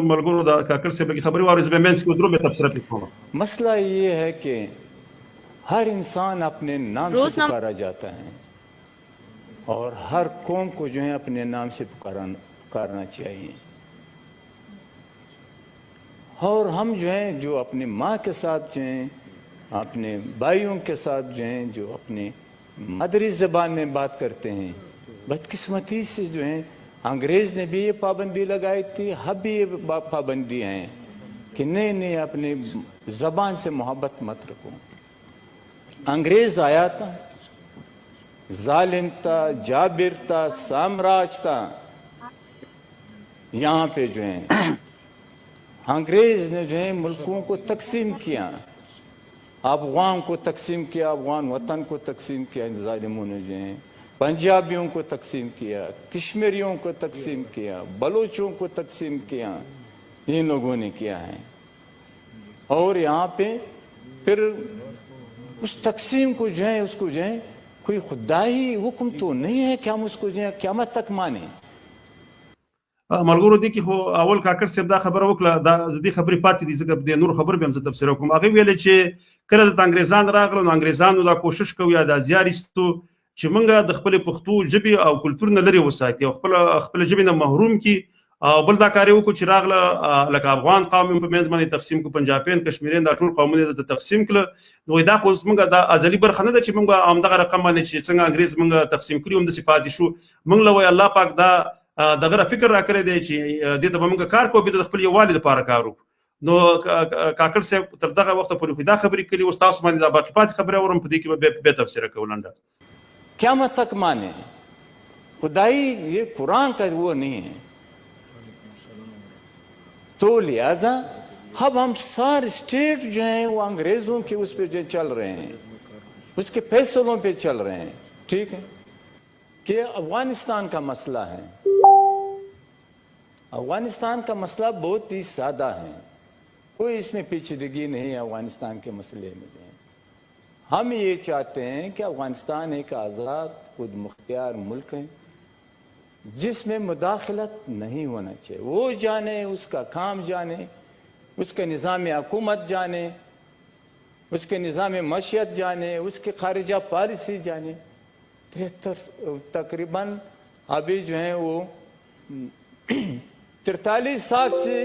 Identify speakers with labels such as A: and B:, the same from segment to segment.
A: ملګرو د کاکړ صاحب لږ خبرې واورئ، زه به منځ کې ودرو بیا تبصره پې کوم.
B: مسئلہ یہ ہے کہ ہر انسان اپنے نام سے پکارا جاتا ہے اور ہر قوم کو جو ہے اپنے نام سے پکارنا چاہیے. اور ہم جو ہیں جو اپنی ماں کے ساتھ جو ہیں اپنے بھائیوں کے ساتھ جو ہیں جو اپنے مادری زبان میں بات کرتے ہیں، بدقسمتی سے جو ہیں انگریز نے بھی یہ پابندی لگائی تھی، اب بھی یہ پابندی ہیں کہ نہیں اپنی زبان سے محبت مت رکھو. انگریز آیا تھا، ظالم تھا، جابر تھا، سامراج تھا. یہاں پہ جو ہیں انگریز نے جو ہے ملکوں کو تقسیم کیا، افغان کو تقسیم کیا، افغان وطن کو تقسیم کیا. ان ظالموں نے جو ہیں پنجابیوں کو تقسیم کیا، کشمیریوں کو تقسیم کیا، بلوچوں کو تقسیم کیا. ان لوگوں نے کیا ہے. اور یہاں پہ پھر اس تقسیم کو جو ہے اس کو جو ہے کوئی خدائی حکم تو نہیں ہے کہ ہم اس کو جو ہے قیامت تک مانیں.
A: ملګرو دې کې خو اول کاکړ صاحب دا خبره وکړه، دا زه دې خبرې پاتې دي ځکه د نور خبرو به هم زه تبصره کوم. هغه ویلې چې کله دلته انګریزان راغلل نو انګریزانو دا کوشش کوي یا دا زیار ایستو چې موږ د خپلې پښتو ژبې او کلتور نه لرې وساتي او خپله ژبې نه محروم کړي. او بل دا کار یې وکړو چې راغله لکه افغان قوم په منځ باندې تقسیم کړو، پنجابین، کشمیریان، دا ټول قومونه یې تقسیم کړل. نو دا خو زموږ دا ازلي برخه نه ده چې موږ همدغه رقم باندې چې څنګه انګریز موږ تقسیم کړي همداسې پاتې شو. موږ له وایي الله پاک دا دغه فکر راکړی دی چې دې ته به موږ کار کوو، د خپل یووالي لپاره کار وکړو. نو کاکړ صاحب تر دغه وخته پورې خو دا خبرې کړي، اوس تاسو باندې دا باقي پاتې خبرې اورم، په دې کې به بیا تبصره کوو لنډه.
B: قیامت تک مانیں. خدائی یہ قرآن کا وہ نہیں ہے. تو لہذا اب ہم سارے اسٹیٹ جو ہیں وہ انگریزوں کے اس پہ جو چل رہے ہیں، اس کے فیصلوں پہ چل رہے ہیں. ٹھیک ہے کہ افغانستان کا مسئلہ ہے، افغانستان کا مسئلہ بہت ہی سادہ ہے، کوئی اس میں پیچیدگی نہیں ہے. افغانستان کے مسئلے میں ہم یہ چاہتے ہیں کہ افغانستان ایک آزاد خود مختار ملک ہے جس میں مداخلت نہیں ہونا چاہیے. وہ جانے، اس کا کام جانے، اس کے نظام حکومت جانے، اس کے نظام معیشت جانے، اس کے خارجہ پالیسی جانے. 73 تقریباً ابھی جو ہیں وہ 43 سال سے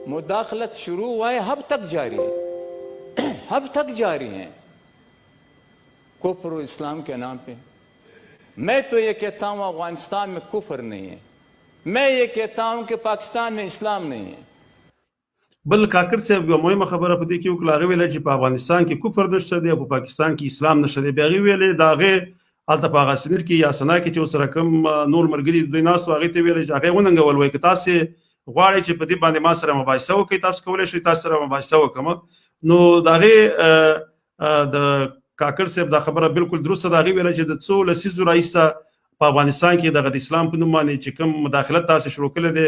B: مداخلت شروع ہوا ہے، اب تک جاری ہے، اب تک جاری ہیں کفر و اسلام کے نام پہ. میں تو یہ کہتا ہوں افغانستان میں کفر نہیں ہے، میں یہ کہتا ہوں کہ پاکستان میں اسلام نہیں ہے.
A: بل کاکړ صاحب یوه مهمه خبره په دې کې وکړه، هغې ویله چې په افغانستان کې کفر نشته دی او په پاکستان کې اسلام نشته دی. بیا هغې ویلې د هغې هلته په هغه سنیر کې یا سنا کې چې ورسره کوم نور ملګري دوی ناست وو، هغې ته ویلې چې هغې وننګول، وایي که تاسې غواړئ چې په دې باندې ما سره مباحثه وکړئ، تاسو کولی شئ تاسو سره مباحثه وکړم. نو د هغې د کاکړ صاحب دا خبره بالکل درسته ده. هغې ویله چې د څو لسیزو راهیسته په افغانستان کې دغه د اسلام په نوم باندې چې کوم مداخلت تاسې شروع کړی دی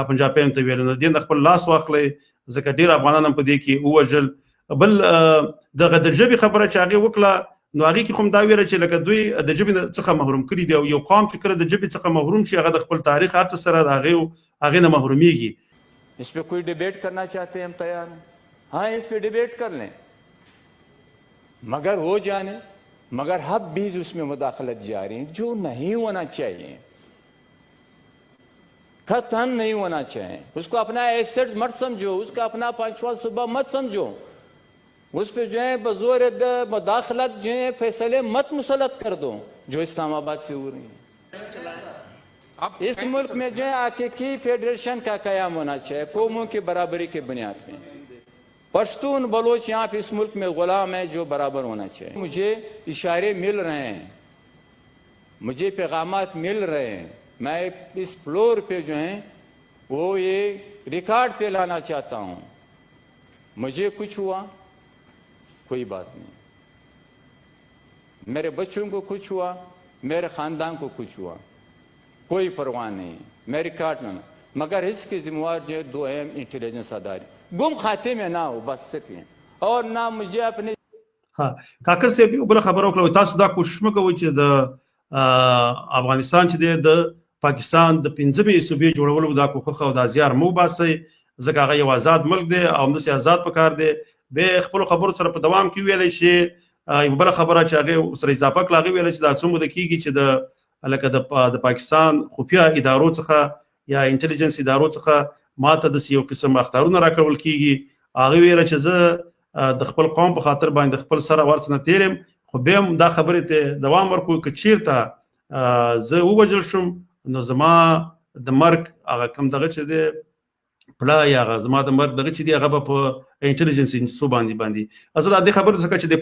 A: پنجابیانو ته ویل، نو دې نه خپل لاس واخلئ ځکه ډېر افغانان هم په دې کې ووژل. بل دغه د ژبې خبره چې هغې وکړه نو هغې کې خو هم دا ویله چې لکه دوی د ژبې څخه محروم کړي دي او یو قوم چې کله د ژبې څخه محروم شي هغه د خپل تاریخ هر څه سره د هغې نه محرومیږي.
B: اس پہ کوئی ڈیبیٹ کرنا چاہتے ہیں ہم تیار ہیں، ہاں اس پہ ڈیبیٹ کر لیں، مگر وہ جانے، مگر اب بھی اس میں مداخلت جاری ہے جو نہیں ہونا چاہیے، قطعاً نہیں ہونا چاہیے. اس کو اپنا ایسٹ مت سمجھو، اس کا اپنا پانچواں صوبہ مت سمجھو، اس پہ جو ہے بزور مداخلت جو ہے فیصلے مت مسلط کر دو جو اسلام آباد سے ہو رہی ہیں. اس ملک میں جو ہے حقیقی فیڈریشن کا قیام ہونا چاہیے قوموں کی برابری کے بنیاد پہ. پشتون بلوچ یہاں پہ اس ملک میں غلام ہے جو برابر ہونا چاہیے. مجھے اشارے مل رہے ہیں، مجھے پیغامات مل رہے ہیں، میں اس فلور پہ جو ہیں وہ یہ ریکارڈ پہ لانا چاہتا ہوں. مجھے کچھ ہوا کوئی بات نہیں، میرے بچوں کو کچھ ہوا، میرے خاندان کو کچھ ہوا، کوئی پرواہ نہیں، میں ریکارڈ نہ، مگر اس کی ذمہ وار جو ہے دو اہم انٹیلیجنس ادارے گم خاتے میں نہ ہو، بس صرف ہیں، اور نہ مجھے اپنے.
A: کاکړ صاحب یو بله خبره وکړه، تاسو دا کوشش مه کوئ چې د افغانستان چې دی د پاکستان د 15مې صوبې جوړولو دا کوښښ او دا زیار مه وباسئ. ځکه هغه یو آزاد ملک دی او همداسې آزاد پکار دی. به خپلو خبرو سره په دوام کې ویلی شي. یوه بله خبره چې هغې سره اضافه کړه هغې ویله چې دا څو موده کېږي چې د پاکستان خفیه ادارو څخه یا انټلیجنس ادارو څخه ماته داسې یو قسم اخطارونه راکړل کېږي. هغې ویله چې زه د خپل قوم په خاطر باندې خپل سره ورڅ نه تېر یم، خو بیا هم دا خبرې ته دوام ورکړو که چېرته زه ووژل شم نو زما د مرګ هغه کوم دغه چې دی پلا یا هغه زما د مرګ دغه چې دی هغه به په انټلیجنس ایجنسو باندې زه د دې خبرو څخه چې د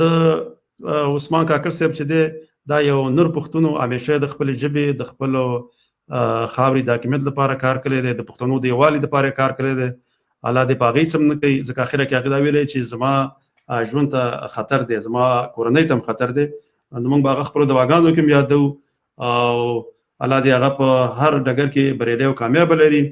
A: د عثمان کاکړ صاحب چې دی دا یو نور پښتونو همیشه د خپل ژبې د خپل خاورې د حاکمیت لپاره کار کړی دی، د پښتنو د یووالي لپاره کار کړی دی. الله دې په هغې څه نه کوي، ځکه اخره کې هغې دا ویلی چې زما ژوند ته خطر دی، زما کورنۍ ته هم خطر دی. نو موږ به هغه خپلو دواګانو کې هم یادوو او الله دې هغه په هر ډګر کې بریالی او کامیابه لري.